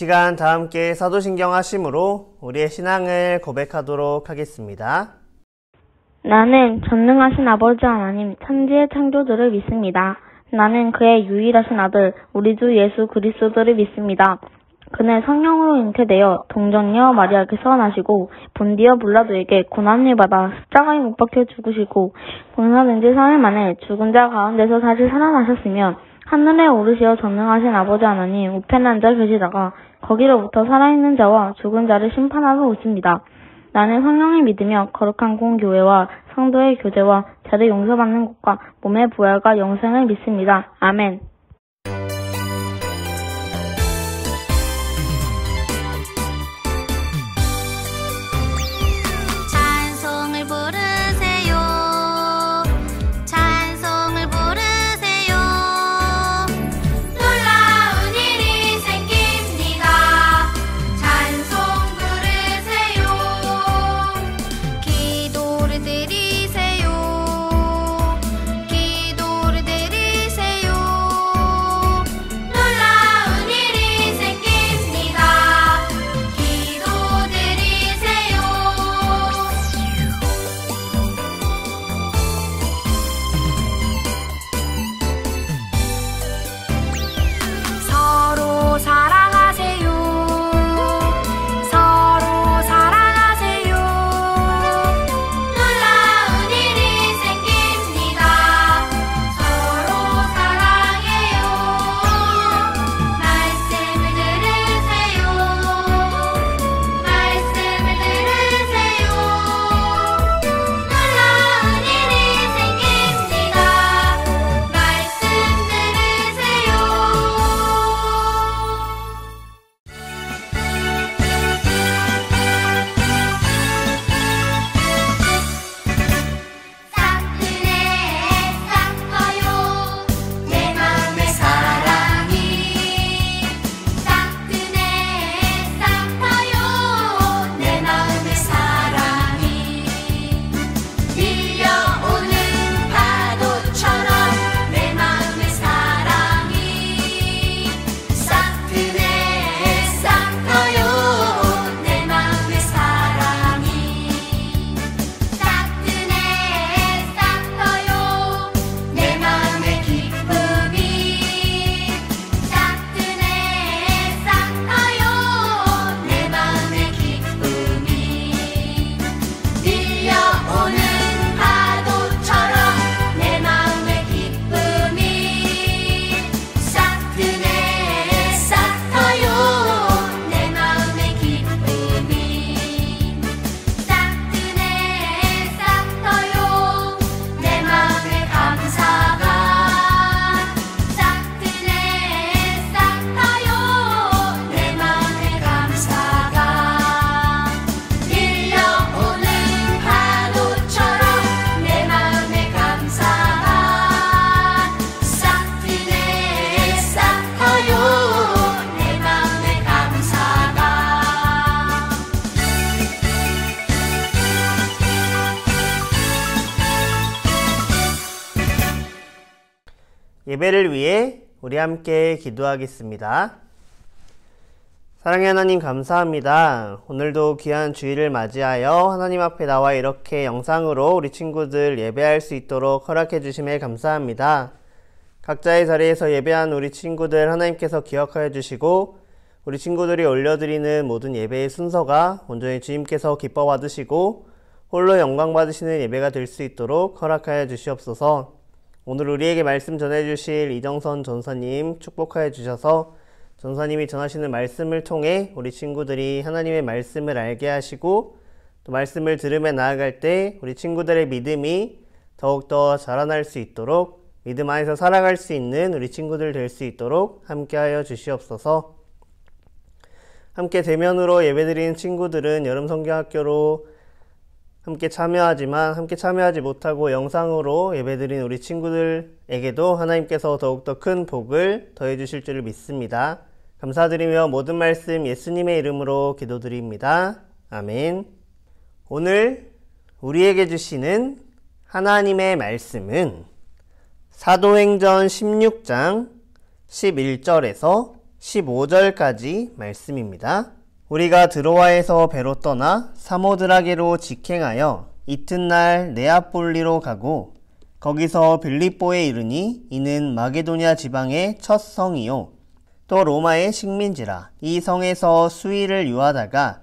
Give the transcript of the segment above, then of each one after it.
시간 다 함께 사도신경 하심으로 우리의 신앙을 고백하도록 하겠습니다. 나는 전능하신 아버지 하나님 천지의 창조주를 믿습니다. 나는 그의 유일하신 아들 우리 주 예수 그리스도를 믿습니다. 그는 성령으로 잉태되어 동정녀 마리아께서 나시고 본디어 빌라도에게 고난을 받아 십자가에 못 박혀 죽으시고 본사된 지 3일 만에 죽은 자 가운데서 다시 살아나셨으며 하늘에 오르시어 전능하신 아버지 하나님 우편에 앉아 계시다가 거기로부터 살아있는 자와 죽은 자를 심판하러 오십니다. 나는 성령을 믿으며 거룩한 공교회와 성도의 교제와 죄를 용서받는 것과 몸의 부활과 영생을 믿습니다. 아멘. 예배를 위해 우리 함께 기도하겠습니다. 사랑의 하나님 감사합니다. 오늘도 귀한 주일을 맞이하여 하나님 앞에 나와 이렇게 영상으로 우리 친구들 예배할 수 있도록 허락해 주심에 감사합니다. 각자의 자리에서 예배한 우리 친구들 하나님께서 기억하여 주시고 우리 친구들이 올려드리는 모든 예배의 순서가 온전히 주님께서 기뻐 받으시고 홀로 영광 받으시는 예배가 될 수 있도록 허락하여 주시옵소서. 오늘 우리에게 말씀 전해주실 이정선 전사님 축복하여 주셔서 전사님이 전하시는 말씀을 통해 우리 친구들이 하나님의 말씀을 알게 하시고 또 말씀을 들으며 나아갈 때 우리 친구들의 믿음이 더욱더 자라날 수 있도록 믿음 안에서 살아갈 수 있는 우리 친구들 될 수 있도록 함께하여 주시옵소서. 함께 대면으로 예배드리는 친구들은 여름 성경학교로 함께 참여하지만 함께 참여하지 못하고 영상으로 예배드린 우리 친구들에게도 하나님께서 더욱더 큰 복을 더해 주실 줄을 믿습니다. 감사드리며 모든 말씀 예수님의 이름으로 기도드립니다. 아멘. 오늘 우리에게 주시는 하나님의 말씀은 사도행전 16장 11절에서 15절까지 말씀입니다. 우리가 드로아에서 배로 떠나 사모드라게로 직행하여 이튿날 네아폴리로 가고 거기서 빌립보에 이르니 이는 마게도냐 지방의 첫 성이요 또 로마의 식민지라. 이 성에서 수일을 유하다가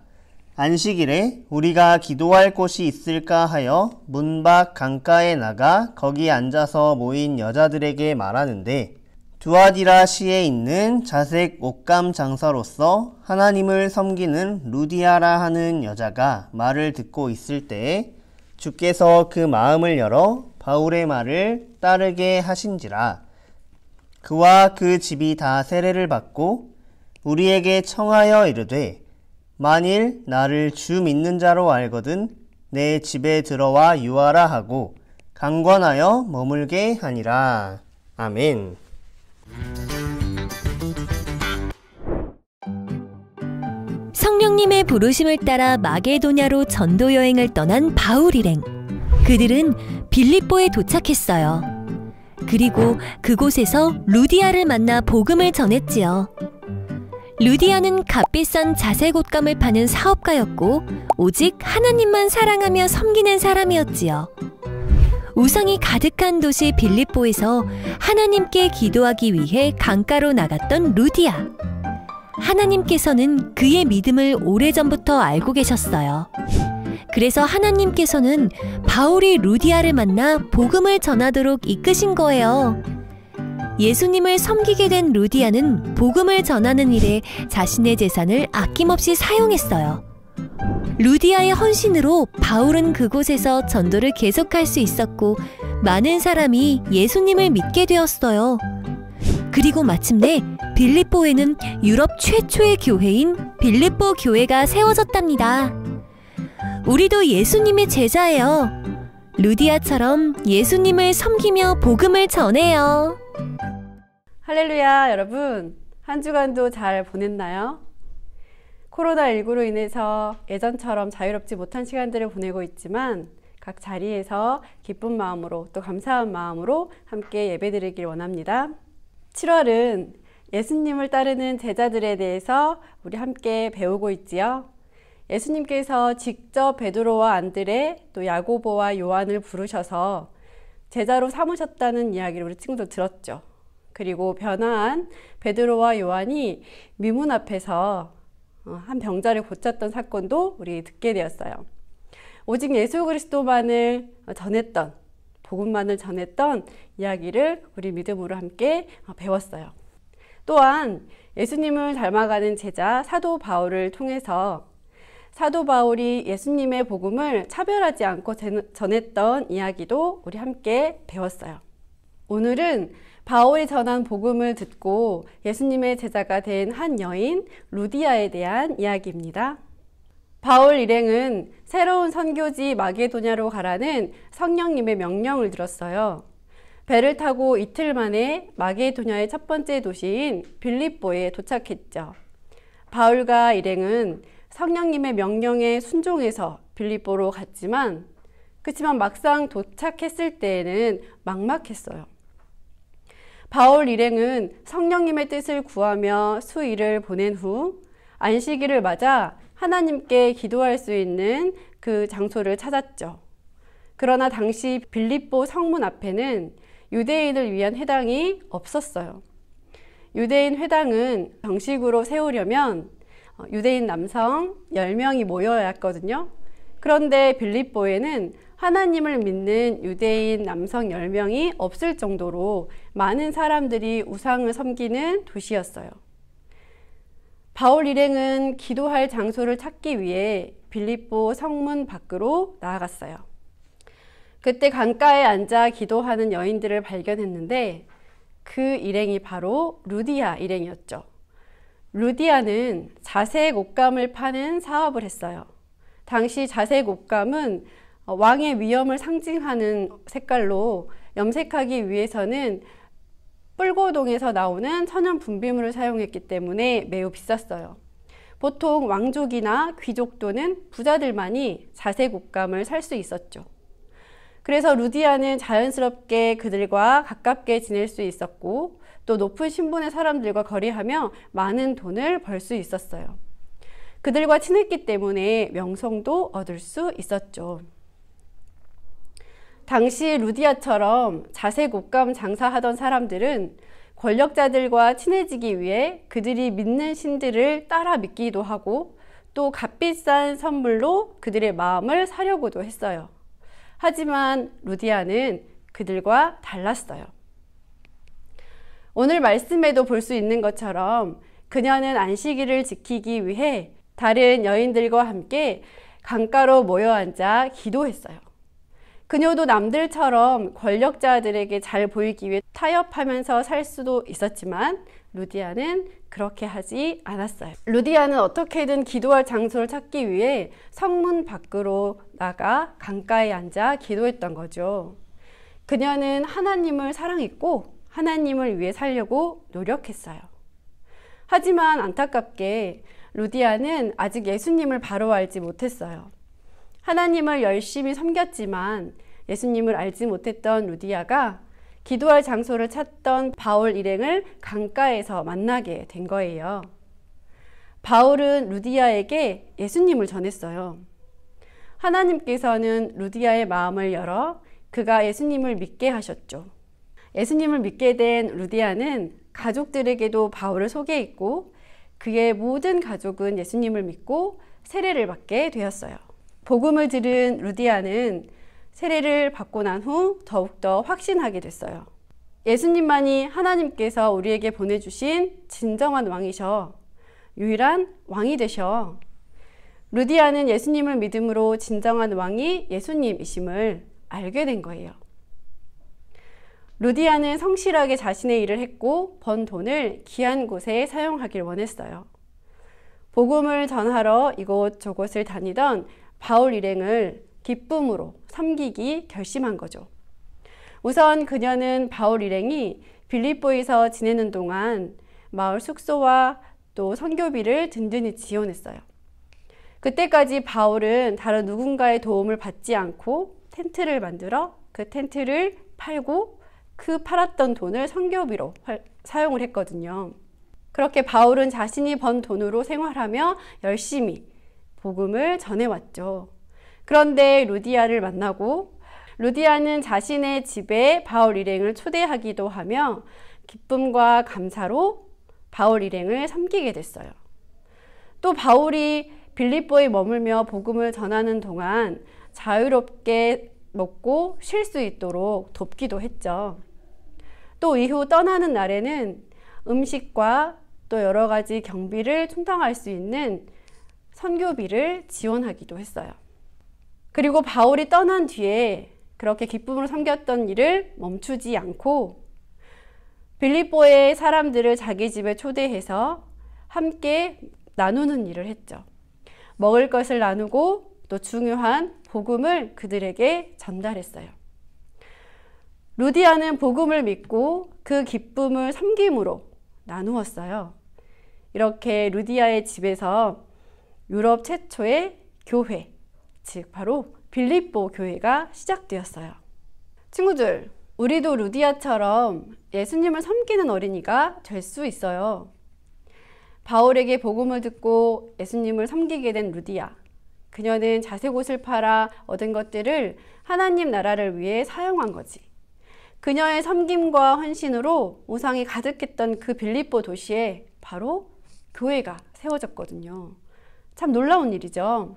안식일에 우리가 기도할 곳이 있을까 하여 문 밖 강가에 나가 거기 앉아서 모인 여자들에게 말하는데 두아디라 시에 있는 자색 옷감 장사로서 하나님을 섬기는 루디아라 하는 여자가 말을 듣고 있을 때에 주께서 그 마음을 열어 바울의 말을 따르게 하신지라. 그와 그 집이 다 세례를 받고 우리에게 청하여 이르되 만일 나를 주 믿는 자로 알거든 내 집에 들어와 유하라 하고 강권하여 머물게 하니라. 아멘. 성령님의 부르심을 따라 마게도냐로 전도 여행을 떠난 바울 일행. 그들은 빌립보에 도착했어요. 그리고 그곳에서 루디아를 만나 복음을 전했지요. 루디아는 값비싼 자색 옷감을 파는 사업가였고 오직 하나님만 사랑하며 섬기는 사람이었지요. 우상이 가득한 도시 빌립보에서 하나님께 기도하기 위해 강가로 나갔던 루디아. 하나님께서는 그의 믿음을 오래전부터 알고 계셨어요. 그래서 하나님께서는 바울이 루디아를 만나 복음을 전하도록 이끄신 거예요. 예수님을 섬기게 된 루디아는 복음을 전하는 일에 자신의 재산을 아낌없이 사용했어요. 루디아의 헌신으로 바울은 그곳에서 전도를 계속할 수 있었고 많은 사람이 예수님을 믿게 되었어요. 그리고 마침내 빌립보에는 유럽 최초의 교회인 빌립보 교회가 세워졌답니다. 우리도 예수님의 제자예요. 루디아처럼 예수님을 섬기며 복음을 전해요. 할렐루야, 여러분. 한 주간도 잘 보냈나요? 코로나19로 인해서 예전처럼 자유롭지 못한 시간들을 보내고 있지만 각 자리에서 기쁜 마음으로 또 감사한 마음으로 함께 예배드리길 원합니다. 7월은 예수님을 따르는 제자들에 대해서 우리 함께 배우고 있지요. 예수님께서 직접 베드로와 안드레 또 야고보와 요한을 부르셔서 제자로 삼으셨다는 이야기를 우리 친구들 들었죠. 그리고 변화한 베드로와 요한이 미문 앞에서 한 병자를 고쳤던 사건도 우리 듣게 되었어요. 오직 예수 그리스도만을 전했던, 복음만을 전했던 이야기를 우리 믿음으로 함께 배웠어요. 또한 예수님을 닮아가는 제자 사도 바울을 통해서 사도 바울이 예수님의 복음을 차별하지 않고 전했던 이야기도 우리 함께 배웠어요. 오늘은 바울이 전한 복음을 듣고 예수님의 제자가 된 한 여인 루디아에 대한 이야기입니다. 바울 일행은 새로운 선교지 마게도냐로 가라는 성령님의 명령을 들었어요. 배를 타고 이틀 만에 마게도냐의 첫 번째 도시인 빌립보에 도착했죠. 바울과 일행은 성령님의 명령에 순종해서 빌립보로 갔지만 그렇지만 막상 도착했을 때에는 막막했어요. 바울 일행은 성령님의 뜻을 구하며 수일을 보낸 후 안식일을 맞아 하나님께 기도할 수 있는 그 장소를 찾았죠. 그러나 당시 빌립보 성문 앞에는 유대인을 위한 회당이 없었어요. 유대인 회당은 정식으로 세우려면 유대인 남성 10명이 모여야 했거든요. 그런데 빌립보에는 하나님을 믿는 유대인 남성 10명이 없을 정도로 많은 사람들이 우상을 섬기는 도시였어요. 바울 일행은 기도할 장소를 찾기 위해 빌립보 성문 밖으로 나아갔어요. 그때 강가에 앉아 기도하는 여인들을 발견했는데 그 일행이 바로 루디아 일행이었죠. 루디아는 자색 옷감을 파는 사업을 했어요. 당시 자색 옷감은 왕의 위엄을 상징하는 색깔로 염색하기 위해서는 뿔고동에서 나오는 천연 분비물을 사용했기 때문에 매우 비쌌어요. 보통 왕족이나 귀족 또는 부자들만이 자색 옷감을 살 수 있었죠. 그래서 루디아는 자연스럽게 그들과 가깝게 지낼 수 있었고 또 높은 신분의 사람들과 거래하며 많은 돈을 벌 수 있었어요. 그들과 친했기 때문에 명성도 얻을 수 있었죠. 당시 루디아처럼 자색옷감 장사하던 사람들은 권력자들과 친해지기 위해 그들이 믿는 신들을 따라 믿기도 하고 또 값비싼 선물로 그들의 마음을 사려고도 했어요. 하지만 루디아는 그들과 달랐어요. 오늘 말씀에도 볼 수 있는 것처럼 그녀는 안식일을 지키기 위해 다른 여인들과 함께 강가로 모여 앉아 기도했어요. 그녀도 남들처럼 권력자들에게 잘 보이기 위해 타협하면서 살 수도 있었지만 루디아는 그렇게 하지 않았어요. 루디아는 어떻게든 기도할 장소를 찾기 위해 성문 밖으로 나가 강가에 앉아 기도했던 거죠. 그녀는 하나님을 사랑했고 하나님을 위해 살려고 노력했어요. 하지만 안타깝게 루디아는 아직 예수님을 바로 알지 못했어요. 하나님을 열심히 섬겼지만 예수님을 알지 못했던 루디아가 기도할 장소를 찾던 바울 일행을 강가에서 만나게 된 거예요. 바울은 루디아에게 예수님을 전했어요. 하나님께서는 루디아의 마음을 열어 그가 예수님을 믿게 하셨죠. 예수님을 믿게 된 루디아는 가족들에게도 바울을 소개했고 그의 모든 가족은 예수님을 믿고 세례를 받게 되었어요. 복음을 들은 루디아는 세례를 받고 난 후 더욱더 확신하게 됐어요. 예수님만이 하나님께서 우리에게 보내주신 진정한 왕이셔. 유일한 왕이 되셔. 루디아는 예수님을 믿음으로 진정한 왕이 예수님이심을 알게 된 거예요. 루디아는 성실하게 자신의 일을 했고 번 돈을 귀한 곳에 사용하길 원했어요. 복음을 전하러 이곳저곳을 다니던 바울 일행을 기쁨으로 섬기기 결심한 거죠. 우선 그녀는 바울 일행이 빌립보에서 지내는 동안 마을 숙소와 또 선교비를 든든히 지원했어요. 그때까지 바울은 다른 누군가의 도움을 받지 않고 텐트를 만들어 그 텐트를 팔고 그 팔았던 돈을 선교비로 사용을 했거든요. 그렇게 바울은 자신이 번 돈으로 생활하며 열심히 복음을 전해왔죠. 그런데 루디아를 만나고 루디아는 자신의 집에 바울 일행을 초대하기도 하며 기쁨과 감사로 바울 일행을 섬기게 됐어요. 또 바울이 빌립보에 머물며 복음을 전하는 동안 자유롭게 먹고 쉴 수 있도록 돕기도 했죠. 또 이후 떠나는 날에는 음식과 또 여러 가지 경비를 충당할 수 있는 선교비를 지원하기도 했어요. 그리고 바울이 떠난 뒤에 그렇게 기쁨으로 섬겼던 일을 멈추지 않고 빌립보의 사람들을 자기 집에 초대해서 함께 나누는 일을 했죠. 먹을 것을 나누고 또 중요한 복음을 그들에게 전달했어요. 루디아는 복음을 믿고 그 기쁨을 섬김으로 나누었어요. 이렇게 루디아의 집에서 유럽 최초의 교회, 즉 바로 빌립보 교회가 시작되었어요. 친구들, 우리도 루디아처럼 예수님을 섬기는 어린이가 될 수 있어요. 바울에게 복음을 듣고 예수님을 섬기게 된 루디아. 그녀는 자색옷을 팔아 얻은 것들을 하나님 나라를 위해 사용한 거지. 그녀의 섬김과 헌신으로 우상이 가득했던 그 빌립보 도시에 바로 교회가 세워졌거든요. 참 놀라운 일이죠.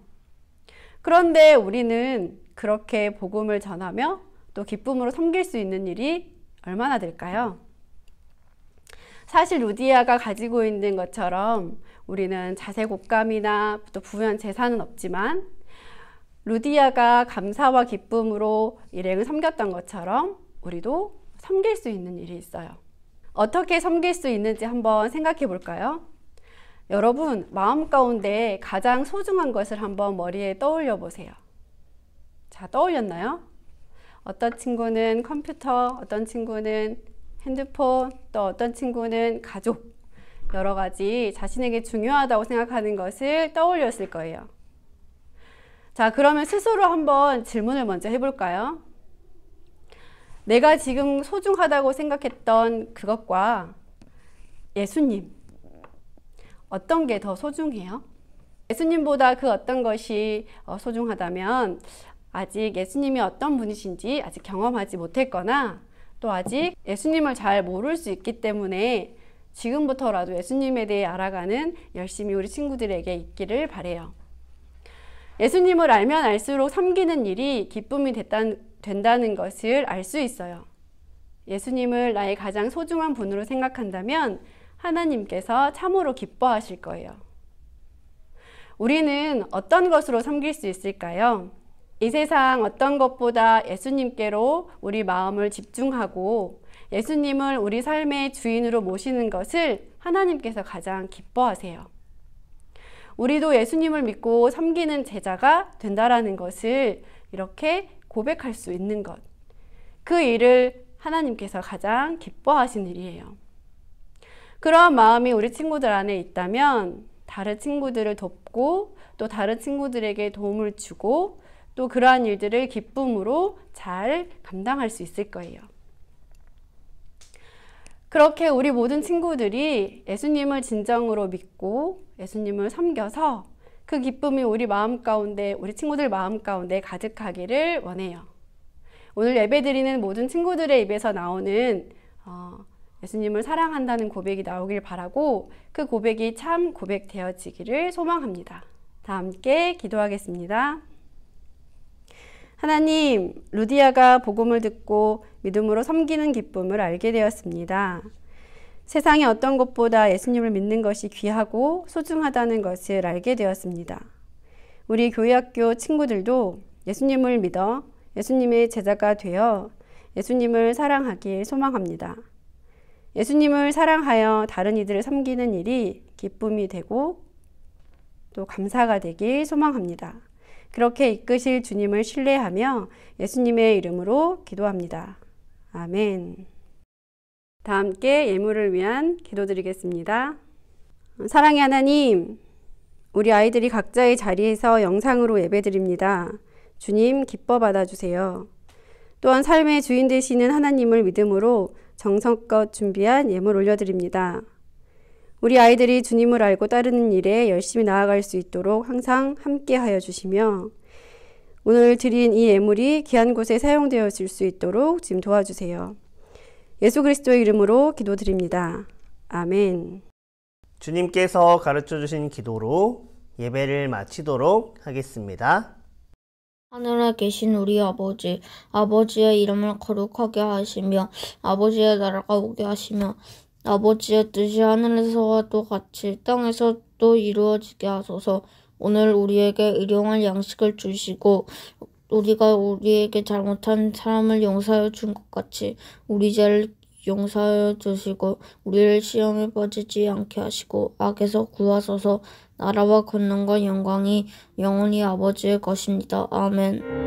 그런데 우리는 그렇게 복음을 전하며 또 기쁨으로 섬길 수 있는 일이 얼마나 될까요? 사실 루디아가 가지고 있는 것처럼 우리는 자색옷감이나 또 부유한 재산은 없지만 루디아가 감사와 기쁨으로 일행을 섬겼던 것처럼 우리도 섬길 수 있는 일이 있어요. 어떻게 섬길 수 있는지 한번 생각해 볼까요? 여러분, 마음 가운데 가장 소중한 것을 한번 머리에 떠올려 보세요. 자, 떠올렸나요? 어떤 친구는 컴퓨터, 어떤 친구는 핸드폰, 또 어떤 친구는 가족, 여러 가지 자신에게 중요하다고 생각하는 것을 떠올렸을 거예요. 자, 그러면 스스로 한번 질문을 먼저 해볼까요? 내가 지금 소중하다고 생각했던 그것과 예수님. 어떤 게 더 소중해요? 예수님보다 그 어떤 것이 소중하다면 아직 예수님이 어떤 분이신지 아직 경험하지 못했거나 또 아직 예수님을 잘 모를 수 있기 때문에 지금부터라도 예수님에 대해 알아가는 열심히 우리 친구들에게 있기를 바라요. 예수님을 알면 알수록 섬기는 일이 기쁨이 된다는 것을 알 수 있어요. 예수님을 나의 가장 소중한 분으로 생각한다면 하나님께서 참으로 기뻐하실 거예요. 우리는 어떤 것으로 섬길 수 있을까요? 이 세상 어떤 것보다 예수님께로 우리 마음을 집중하고 예수님을 우리 삶의 주인으로 모시는 것을 하나님께서 가장 기뻐하세요. 우리도 예수님을 믿고 섬기는 제자가 된다라는 것을 이렇게 고백할 수 있는 것. 그 일을 하나님께서 가장 기뻐하신 일이에요. 그런 마음이 우리 친구들 안에 있다면 다른 친구들을 돕고 또 다른 친구들에게 도움을 주고 또 그러한 일들을 기쁨으로 잘 감당할 수 있을 거예요. 그렇게 우리 모든 친구들이 예수님을 진정으로 믿고 예수님을 섬겨서 그 기쁨이 우리 마음 가운데, 우리 친구들 마음 가운데 가득하기를 원해요. 오늘 예배드리는 모든 친구들의 입에서 나오는 예수님을 사랑한다는 고백이 나오길 바라고 그 고백이 참 고백 되어지기를 소망합니다. 다 함께 기도하겠습니다. 하나님, 루디아가 복음을 듣고 믿음으로 섬기는 기쁨을 알게 되었습니다. 세상의 어떤 것보다 예수님을 믿는 것이 귀하고 소중하다는 것을 알게 되었습니다. 우리 교회학교 친구들도 예수님을 믿어 예수님의 제자가 되어 예수님을 사랑하길 소망합니다. 예수님을 사랑하여 다른 이들을 섬기는 일이 기쁨이 되고 또 감사가 되길 소망합니다. 그렇게 이끄실 주님을 신뢰하며 예수님의 이름으로 기도합니다. 아멘. 다 함께 예물을 위한 기도드리겠습니다. 사랑의 하나님, 우리 아이들이 각자의 자리에서 영상으로 예배드립니다. 주님 기뻐 받아주세요. 또한 삶의 주인 되시는 하나님을 믿음으로 정성껏 준비한 예물 올려드립니다. 우리 아이들이 주님을 알고 따르는 일에 열심히 나아갈 수 있도록 항상 함께하여 주시며 오늘 드린 이 예물이 귀한 곳에 사용되어질 수 있도록 지금 도와주세요. 예수 그리스도의 이름으로 기도드립니다. 아멘. 주님께서 가르쳐 주신 기도로 예배를 마치도록 하겠습니다. 하늘에 계신 우리 아버지, 아버지의 이름을 거룩하게 하시며 아버지의 나라가 오게 하시며 아버지의 뜻이 하늘에서와도 같이 땅에서도 이루어지게 하소서. 오늘 우리에게 일용할 양식을 주시고 우리가 우리에게 잘못한 사람을 용서하여 준 것 같이 우리 죄를 용서하여 주시고 우리를 시험에 빠지지 않게 하시고 악에서 구하소서. 나라와 권능과 영광이 영원히 아버지의 것입니다. 아멘.